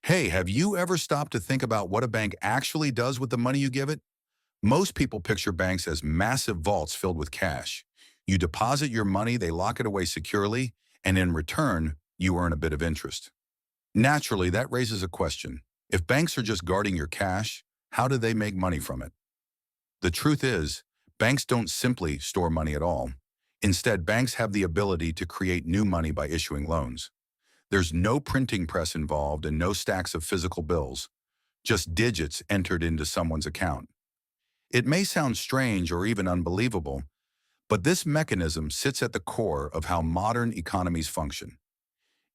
Hey, have you ever stopped to think about what a bank actually does with the money you give it? Most people picture banks as massive vaults filled with cash. You deposit your money, they lock it away securely, and in return, you earn a bit of interest. Naturally, that raises a question. If banks are just guarding your cash, how do they make money from it? The truth is, banks don't simply store money at all. Instead, banks have the ability to create new money by issuing loans. There's no printing press involved and no stacks of physical bills, just digits entered into someone's account. It may sound strange or even unbelievable, but this mechanism sits at the core of how modern economies function.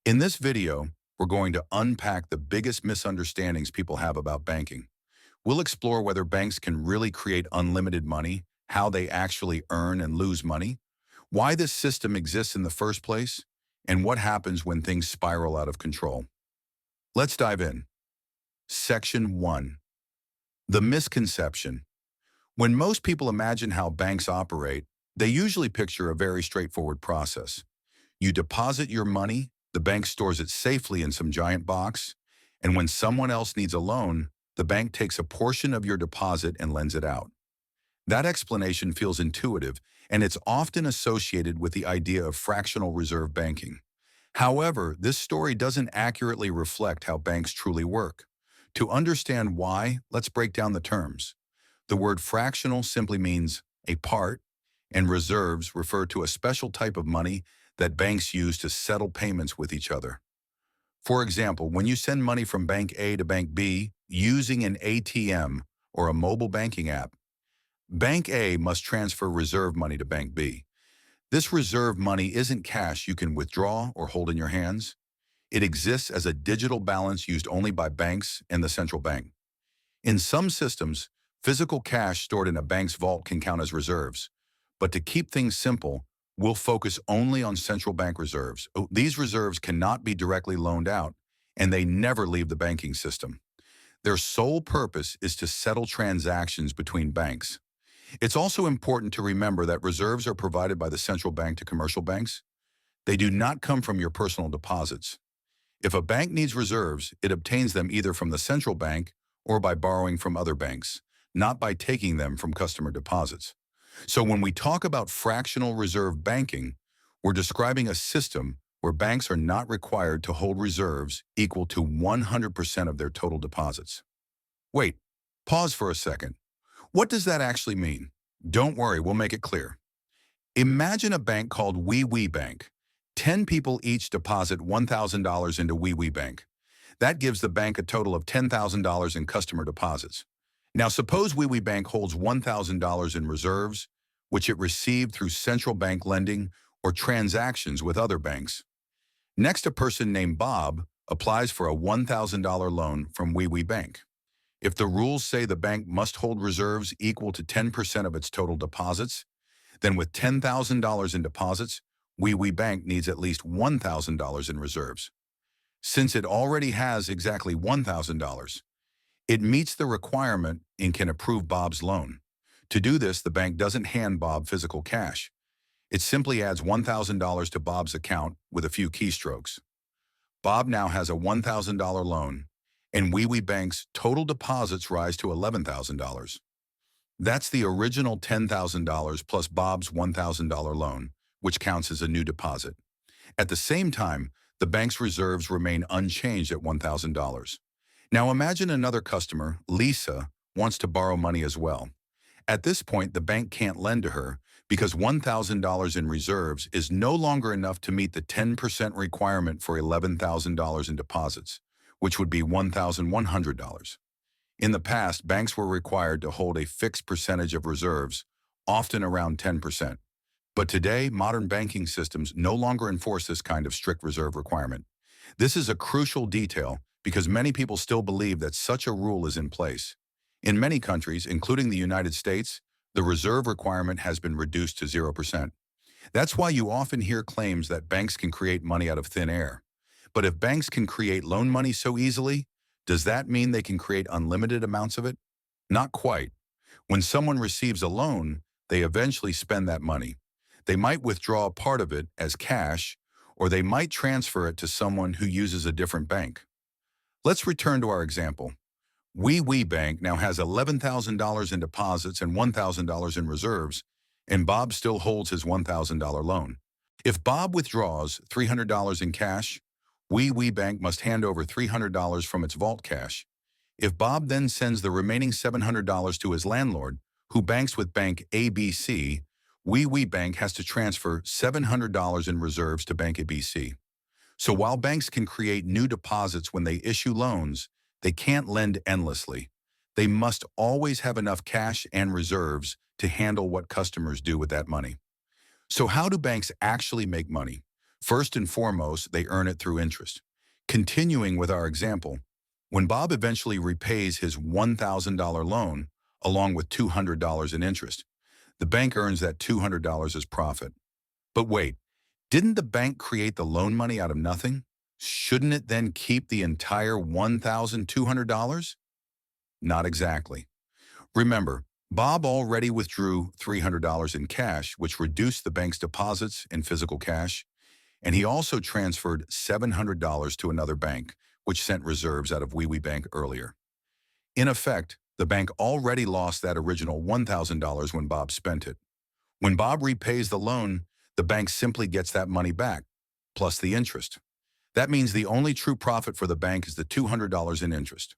In this video, we're going to unpack the biggest misunderstandings people have about banking. We'll explore whether banks can really create unlimited money, how they actually earn and lose money, why this system exists in the first place, and what happens when things spiral out of control. Let's dive in. Section 1. The misconception. When most people imagine how banks operate, they usually picture a very straightforward process. You deposit your money, the bank stores it safely in some giant box, and when someone else needs a loan, the bank takes a portion of your deposit and lends it out. That explanation feels intuitive, and it's often associated with the idea of fractional reserve banking. However, this story doesn't accurately reflect how banks truly work. To understand why, let's break down the terms. The word fractional simply means a part, and reserves refer to a special type of money that banks use to settle payments with each other. For example, when you send money from Bank A to Bank B using an ATM or a mobile banking app, Bank A must transfer reserve money to Bank B. This reserve money isn't cash you can withdraw or hold in your hands. It exists as a digital balance used only by banks and the central bank. In some systems, physical cash stored in a bank's vault can count as reserves. But to keep things simple, we'll focus only on central bank reserves. These reserves cannot be directly loaned out, and they never leave the banking system. Their sole purpose is to settle transactions between banks. It's also important to remember that reserves are provided by the central bank to commercial banks. They do not come from your personal deposits. If a bank needs reserves, it obtains them either from the central bank or by borrowing from other banks, not by taking them from customer deposits. So when we talk about fractional reserve banking, we're describing a system where banks are not required to hold reserves equal to 100% of their total deposits. Wait, pause for a second. What does that actually mean? Don't worry, we'll make it clear. Imagine a bank called Wee Bank. 10 people each deposit $1,000 into Wee Bank. That gives the bank a total of $10,000 in customer deposits. Now suppose Wee Bank holds $1,000 in reserves, which it received through central bank lending or transactions with other banks. Next, a person named Bob applies for a $1,000 loan from Wee Bank. If the rules say the bank must hold reserves equal to 10% of its total deposits, then with $10,000 in deposits, Wee Bank needs at least $1,000 in reserves. Since it already has exactly $1,000, it meets the requirement and can approve Bob's loan. To do this, the bank doesn't hand Bob physical cash. It simply adds $1,000 to Bob's account with a few keystrokes. Bob now has a $1,000 loan, and Wee Bank's total deposits rise to $11,000. That's the original $10,000 plus Bob's $1,000 loan, which counts as a new deposit. At the same time, the bank's reserves remain unchanged at $1,000. Now imagine another customer, Lisa, wants to borrow money as well. At this point, the bank can't lend to her because $1,000 in reserves is no longer enough to meet the 10% requirement for $11,000 in deposits, which would be $1,100. In the past, banks were required to hold a fixed percentage of reserves, often around 10%. But today, modern banking systems no longer enforce this kind of strict reserve requirement. This is a crucial detail because many people still believe that such a rule is in place. In many countries, including the United States, the reserve requirement has been reduced to 0%. That's why you often hear claims that banks can create money out of thin air. But if banks can create loan money so easily, does that mean they can create unlimited amounts of it? Not quite. When someone receives a loan, they eventually spend that money. They might withdraw a part of it as cash, or they might transfer it to someone who uses a different bank. Let's return to our example. We Bank now has $11,000 in deposits and $1,000 in reserves, and Bob still holds his $1,000 loan. If Bob withdraws $300 in cash, We Bank must hand over $300 from its vault cash. If Bob then sends the remaining $700 to his landlord, who banks with Bank ABC, We Bank has to transfer $700 in reserves to Bank ABC. So while banks can create new deposits when they issue loans, they can't lend endlessly. They must always have enough cash and reserves to handle what customers do with that money. So how do banks actually make money? First and foremost, they earn it through interest. Continuing with our example, when Bob eventually repays his $1,000 loan, along with $200 in interest, the bank earns that $200 as profit. But wait, didn't the bank create the loan money out of nothing? Shouldn't it then keep the entire $1,200? Not exactly. Remember, Bob already withdrew $300 in cash, which reduced the bank's deposits in physical cash, and he also transferred $700 to another bank, which sent reserves out of We Bank earlier. In effect, the bank already lost that original $1,000 when Bob spent it. When Bob repays the loan, the bank simply gets that money back, plus the interest. That means the only true profit for the bank is the $200 in interest.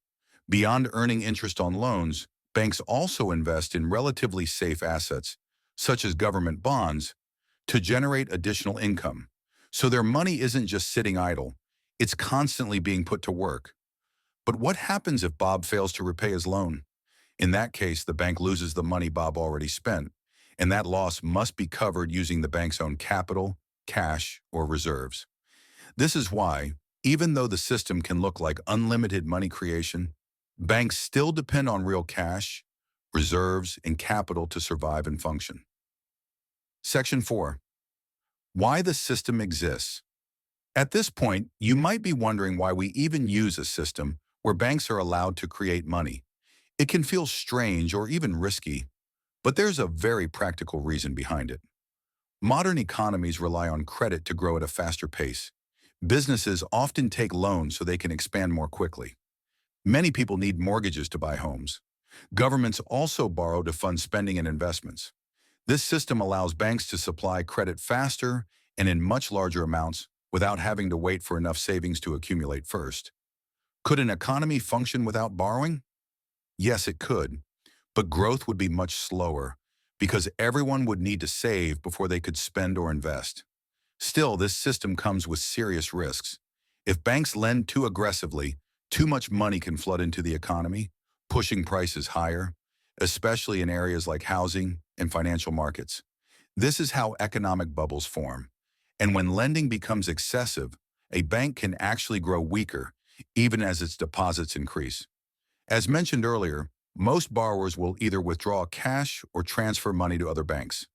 Beyond earning interest on loans, banks also invest in relatively safe assets, such as government bonds, to generate additional income. So their money isn't just sitting idle, it's constantly being put to work. But what happens if Bob fails to repay his loan? In that case, the bank loses the money Bob already spent, and that loss must be covered using the bank's own capital, cash, or reserves. This is why, even though the system can look like unlimited money creation, banks still depend on real cash, reserves, and capital to survive and function. Section 4. Why the system exists. At this point, you might be wondering why we even use a system where banks are allowed to create money. It can feel strange or even risky, but there's a very practical reason behind it. Modern economies rely on credit to grow at a faster pace. Businesses often take loans so they can expand more quickly. Many people need mortgages to buy homes. Governments also borrow to fund spending and investments. This system allows banks to supply credit faster and in much larger amounts without having to wait for enough savings to accumulate first. Could an economy function without borrowing? Yes, it could, but growth would be much slower because everyone would need to save before they could spend or invest. Still, this system comes with serious risks. If banks lend too aggressively, too much money can flood into the economy, pushing prices higher, especially in areas like housing and financial markets. This is how economic bubbles form. And when lending becomes excessive, a bank can actually grow weaker, even as its deposits increase. As mentioned earlier, most borrowers will either withdraw cash or transfer money to other banks.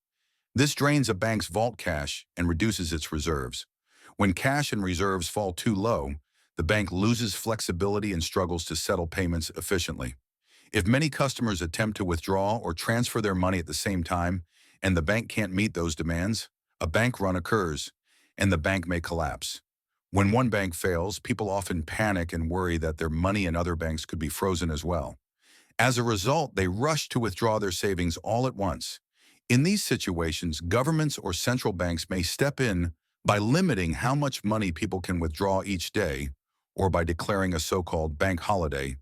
This drains a bank's vault cash and reduces its reserves. When cash and reserves fall too low, the bank loses flexibility and struggles to settle payments efficiently. If many customers attempt to withdraw or transfer their money at the same time, and the bank can't meet those demands, a bank run occurs, and the bank may collapse. When one bank fails, people often panic and worry that their money in other banks could be frozen as well. As a result, they rush to withdraw their savings all at once. In these situations, governments or central banks may step in by limiting how much money people can withdraw each day, or by declaring a so-called bank holiday,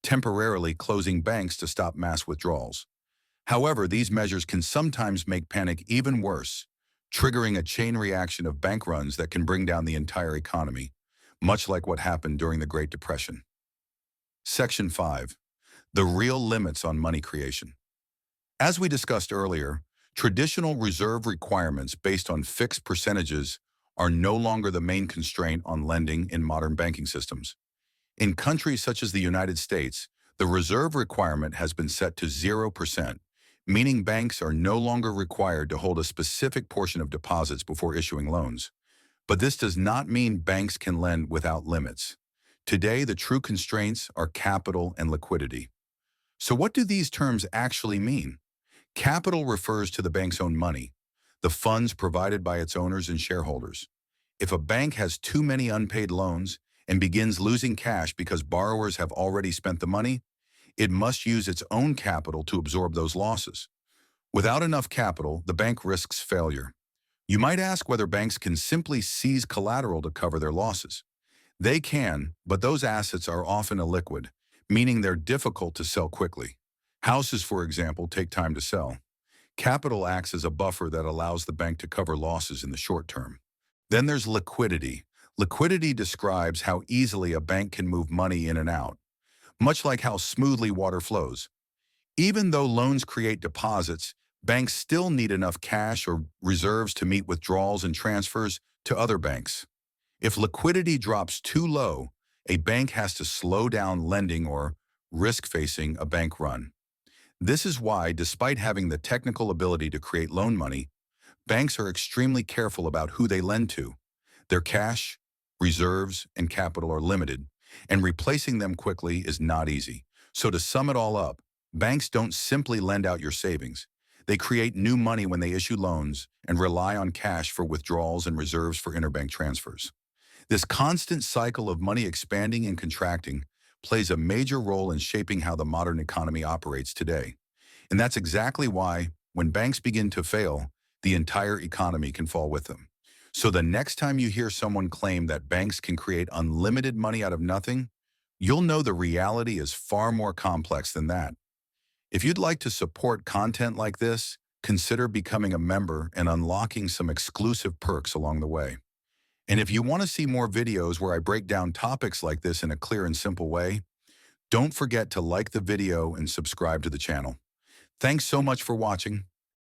temporarily closing banks to stop mass withdrawals. However, these measures can sometimes make panic even worse, triggering a chain reaction of bank runs that can bring down the entire economy, much like what happened during the Great Depression. Section 5. The real limits on money creation. As we discussed earlier, traditional reserve requirements based on fixed percentages are no longer the main constraint on lending in modern banking systems. In countries such as the United States, the reserve requirement has been set to 0%, meaning banks are no longer required to hold a specific portion of deposits before issuing loans. But this does not mean banks can lend without limits. Today, the true constraints are capital and liquidity. So what do these terms actually mean? Capital refers to the bank's own money, the funds provided by its owners and shareholders. If a bank has too many unpaid loans, and begins losing cash because borrowers have already spent the money, it must use its own capital to absorb those losses. Without enough capital, the bank risks failure. You might ask whether banks can simply seize collateral to cover their losses. They can, but those assets are often illiquid, meaning they're difficult to sell quickly. Houses, for example, take time to sell. Capital acts as a buffer that allows the bank to cover losses in the short term. Then there's liquidity. Liquidity describes how easily a bank can move money in and out, much like how smoothly water flows. Even though loans create deposits, banks still need enough cash or reserves to meet withdrawals and transfers to other banks. If liquidity drops too low, a bank has to slow down lending or risk facing a bank run. This is why, despite having the technical ability to create loan money, banks are extremely careful about who they lend to. Their cash, reserves, and capital are limited, and replacing them quickly is not easy. So to sum it all up, banks don't simply lend out your savings. They create new money when they issue loans and rely on cash for withdrawals and reserves for interbank transfers. This constant cycle of money expanding and contracting plays a major role in shaping how the modern economy operates today. And that's exactly why, when banks begin to fail, the entire economy can fall with them. So the next time you hear someone claim that banks can create unlimited money out of nothing, you'll know the reality is far more complex than that. If you'd like to support content like this, consider becoming a member and unlocking some exclusive perks along the way. And if you want to see more videos where I break down topics like this in a clear and simple way, don't forget to like the video and subscribe to the channel. Thanks so much for watching.